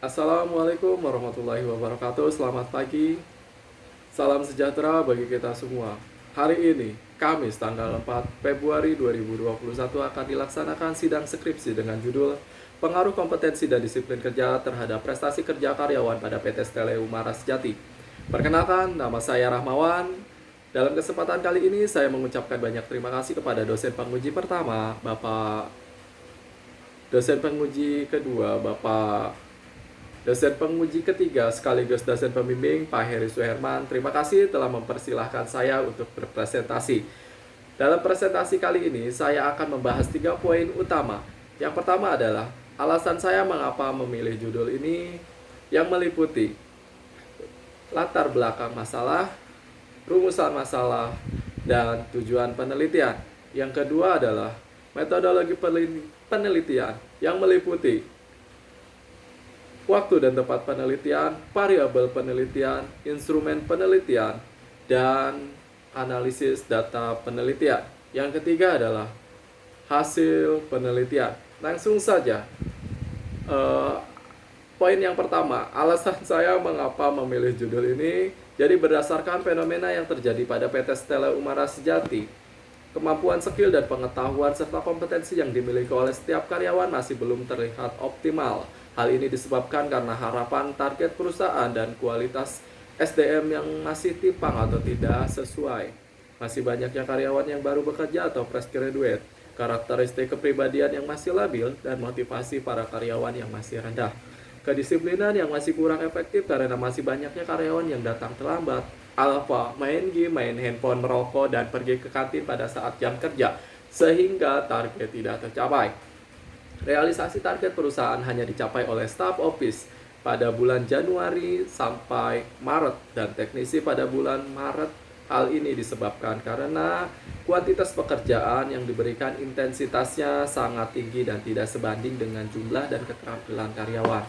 Assalamualaikum warahmatullahi wabarakatuh. Selamat pagi. Salam sejahtera bagi kita semua. Hari ini, Kamis tanggal 4 Februari 2021 akan dilaksanakan sidang skripsi dengan judul Pengaruh Kompetensi dan Disiplin Kerja terhadap Prestasi Kerja Karyawan pada PT Stele Umara Sejati. Perkenalkan, nama saya Rahmawan. Dalam kesempatan kali ini, saya mengucapkan banyak terima kasih kepada dosen penguji pertama, Bapak dosen penguji kedua, Bapak dosen penguji ketiga sekaligus dosen pembimbing Pak Heri Suherman. Terima kasih telah mempersilahkan saya untuk berpresentasi. Dalam presentasi kali ini saya akan membahas 3 poin utama. Yang pertama adalah alasan saya mengapa memilih judul ini yang meliputi latar belakang masalah, rumusan masalah, dan tujuan penelitian. Yang kedua adalah metodologi penelitian yang meliputi waktu dan tempat penelitian, variabel penelitian, instrumen penelitian, dan analisis data penelitian. Yang ketiga adalah hasil penelitian. Langsung saja, poin yang pertama, alasan saya mengapa memilih judul ini. Jadi berdasarkan fenomena yang terjadi pada PT Stella Umara Sejati, kemampuan skill dan pengetahuan serta kompetensi yang dimiliki oleh setiap karyawan masih belum terlihat optimal. Hal ini disebabkan karena harapan target perusahaan dan kualitas SDM yang masih timpang atau tidak sesuai. Masih banyaknya karyawan yang baru bekerja atau fresh graduate, karakteristik kepribadian yang masih labil, dan motivasi para karyawan yang masih rendah. Kedisiplinan yang masih kurang efektif karena masih banyaknya karyawan yang datang terlambat, alfa, main game, main handphone, merokok, dan pergi ke kantin pada saat jam kerja, sehingga target tidak tercapai. Realisasi target perusahaan hanya dicapai oleh staff office pada bulan Januari sampai Maret dan teknisi pada bulan Maret. Hal ini disebabkan karena kuantitas pekerjaan yang diberikan intensitasnya sangat tinggi dan tidak sebanding dengan jumlah dan keterampilan karyawan.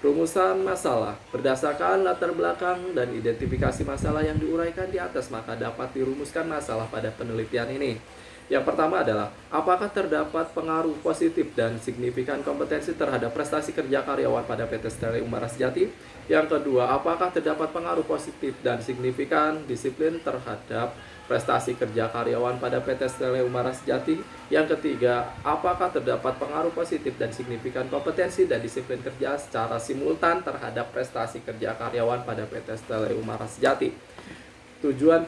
Rumusan masalah berdasarkan latar belakang dan identifikasi masalah yang diuraikan di atas, maka dapat dirumuskan masalah pada penelitian ini. Yang pertama adalah, apakah terdapat pengaruh positif dan signifikan kompetensi terhadap prestasi kerja karyawan pada PT Stele Umara Sejati? Yang kedua, apakah terdapat pengaruh positif dan signifikan disiplin terhadap prestasi kerja karyawan pada PT Stele Umara Sejati? Yang ketiga, apakah terdapat pengaruh positif dan signifikan kompetensi dan disiplin kerja secara simultan terhadap prestasi kerja karyawan pada PT Stele Umara Sejati? Tujuan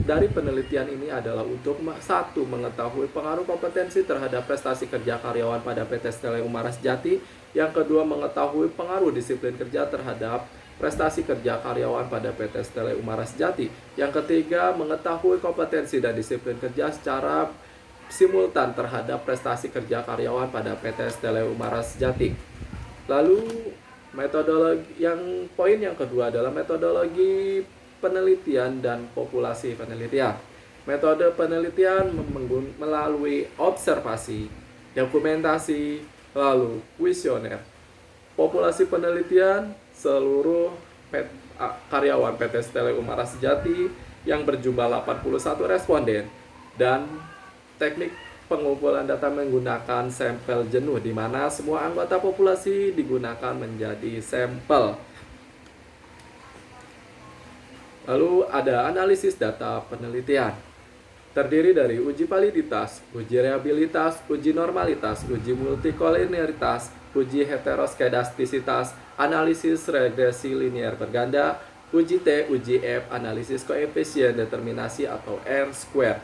dari penelitian ini adalah untuk satu, mengetahui pengaruh kompetensi terhadap prestasi kerja karyawan pada PT Stele Umara Sejati. Yang kedua, mengetahui pengaruh disiplin kerja terhadap prestasi kerja karyawan pada PT Stele Umara Sejati. Yang ketiga, mengetahui kompetensi dan disiplin kerja secara simultan terhadap prestasi kerja karyawan pada PT Stele Umara Sejati. Lalu poin yang kedua adalah metodologi penelitian dan populasi penelitian. Metode penelitian melalui observasi, dokumentasi, lalu kuesioner. Populasi penelitian seluruh karyawan PT Stele Umara Sejati yang berjumlah 81 responden, dan teknik pengumpulan data menggunakan sampel jenuh, di mana semua anggota populasi digunakan menjadi sampel. Lalu ada analisis data penelitian. Terdiri dari uji validitas, uji reliabilitas, uji normalitas, uji multikoliniaritas, uji heteroskedastisitas, analisis regresi linear berganda, uji T, uji F, analisis koefisien determinasi atau R-square.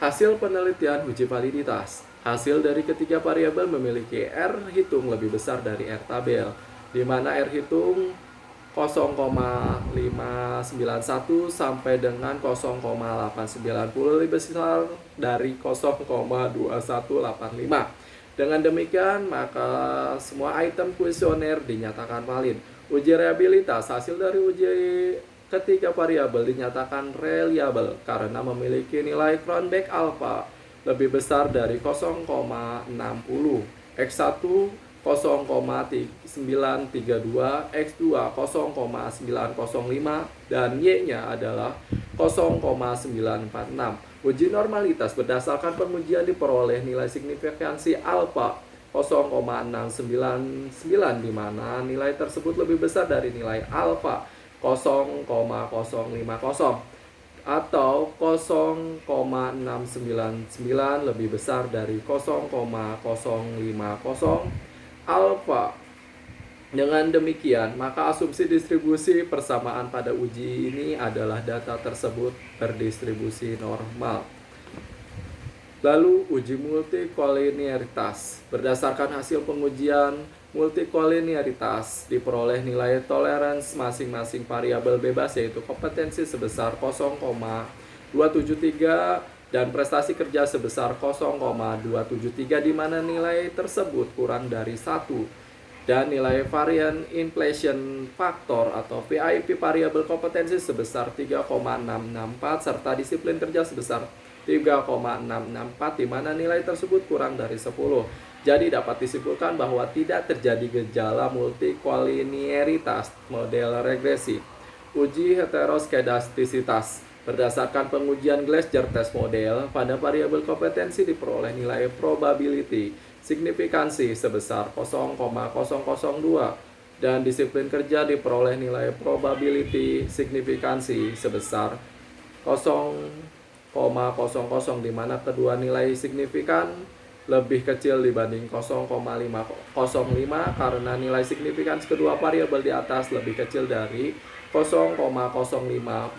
Hasil penelitian uji validitas. Hasil dari ketiga variabel memiliki R hitung lebih besar dari R tabel, di mana R hitung 0,591 sampai dengan 0,890 lebih besar dari 0,2185. Dengan demikian, maka semua item kuesioner dinyatakan valid. Uji reliabilitas, hasil dari uji ketiga variabel dinyatakan reliable karena memiliki nilai Cronbach alpha lebih besar dari 0,60, X1 0,932, X2 0,905, dan Y-nya adalah 0,946. Uji normalitas berdasarkan pengujian diperoleh nilai signifikansi alfa 0,699 di mana nilai tersebut lebih besar dari nilai alfa 0,050 atau 0,699 lebih besar dari 0,050 alfa. Dengan demikian, maka asumsi distribusi persamaan pada uji ini adalah data tersebut berdistribusi normal. Lalu uji multikolinearitas. Berdasarkan hasil pengujian multikolinearitas diperoleh nilai toleransi masing-masing variabel bebas yaitu kompetensi sebesar 0,273 dan prestasi kerja sebesar 0,273 di mana nilai tersebut kurang dari 1 dan nilai varian inflation factor atau VIP variabel kompetensi sebesar 3,664 serta disiplin kerja sebesar 3,664 di mana nilai tersebut kurang dari 10. Jadi dapat disimpulkan bahwa tidak terjadi gejala multikolinearitas model regresi. Uji heteroskedastisitas. Berdasarkan pengujian Gleiser test model, pada variabel kompetensi diperoleh nilai probability signifikansi sebesar 0,002 dan disiplin kerja diperoleh nilai probability signifikansi sebesar 0,00 di mana kedua nilai signifikan lebih kecil dibanding 0,505 karena nilai signifikansi kedua variabel di atas lebih kecil dari 0,05.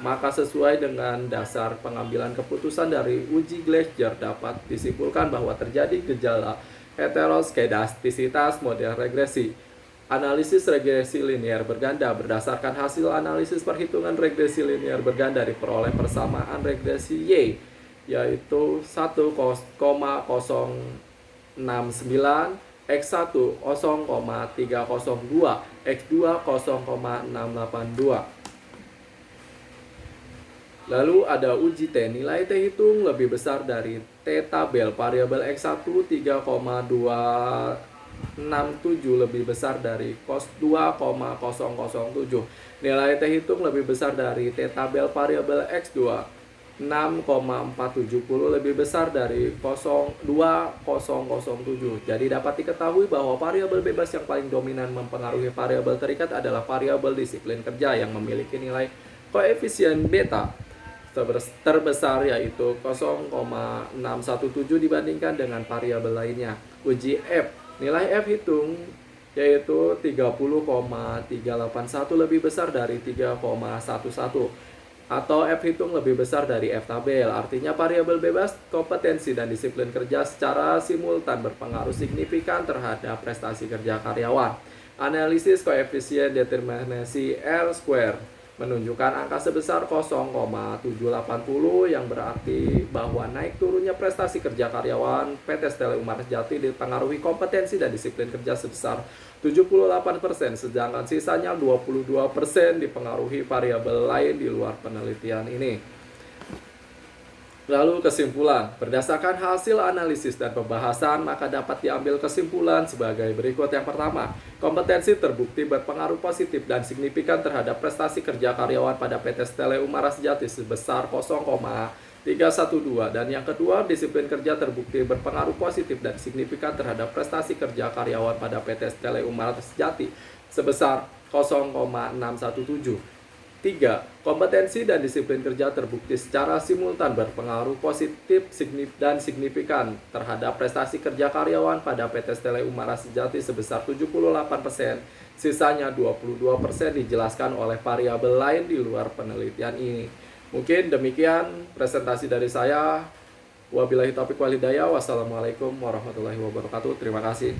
Maka sesuai dengan dasar pengambilan keputusan dari uji Gleiser dapat disimpulkan bahwa terjadi gejala heteroskedastisitas model regresi. Analisis regresi linear berganda. Berdasarkan hasil analisis perhitungan regresi linear berganda diperoleh persamaan regresi Y yaitu 1,069, X1 0,302, X2 0,682. Lalu ada uji T. Nilai T hitung lebih besar dari T tabel. Variabel X1 3,267 lebih besar dari cos 2,007. Nilai T hitung lebih besar dari T tabel. Variabel X2 6,470 lebih besar dari 2007. Jadi dapat diketahui bahwa variabel bebas yang paling dominan mempengaruhi variabel terikat adalah variabel disiplin kerja yang memiliki nilai koefisien beta terbesar yaitu 0,617 dibandingkan dengan variabel lainnya. Uji F. Nilai F hitung yaitu 30,381 lebih besar dari 3,11 atau F hitung lebih besar dari F tabel. Artinya variabel bebas, kompetensi dan disiplin kerja secara simultan berpengaruh signifikan terhadap prestasi kerja karyawan. Analisis koefisien determinasi R-square menunjukkan angka sebesar 0,780 yang berarti bahwa naik turunnya prestasi kerja karyawan PT Stella Umar Sejati dipengaruhi kompetensi dan disiplin kerja sebesar 78%, sedangkan sisanya 22% dipengaruhi variabel lain di luar penelitian ini. Lalu kesimpulan, berdasarkan hasil analisis dan pembahasan, maka dapat diambil kesimpulan sebagai berikut. Yang pertama, kompetensi terbukti berpengaruh positif dan signifikan terhadap prestasi kerja karyawan pada PT Stella Umar Sejati sebesar 0,312. Dan yang kedua, disiplin kerja terbukti berpengaruh positif dan signifikan terhadap prestasi kerja karyawan pada PT Stella Umar Sejati sebesar 0,617. 3. Kompetensi dan disiplin kerja terbukti secara simultan berpengaruh positif dan signifikan terhadap prestasi kerja karyawan pada PT Stella Umar Sejati sebesar 78%, sisanya 22% dijelaskan oleh variabel lain di luar penelitian ini. Mungkin demikian presentasi dari saya. Wabillahi taufiq wal hidayah. Wassalamualaikum warahmatullahi wabarakatuh. Terima kasih.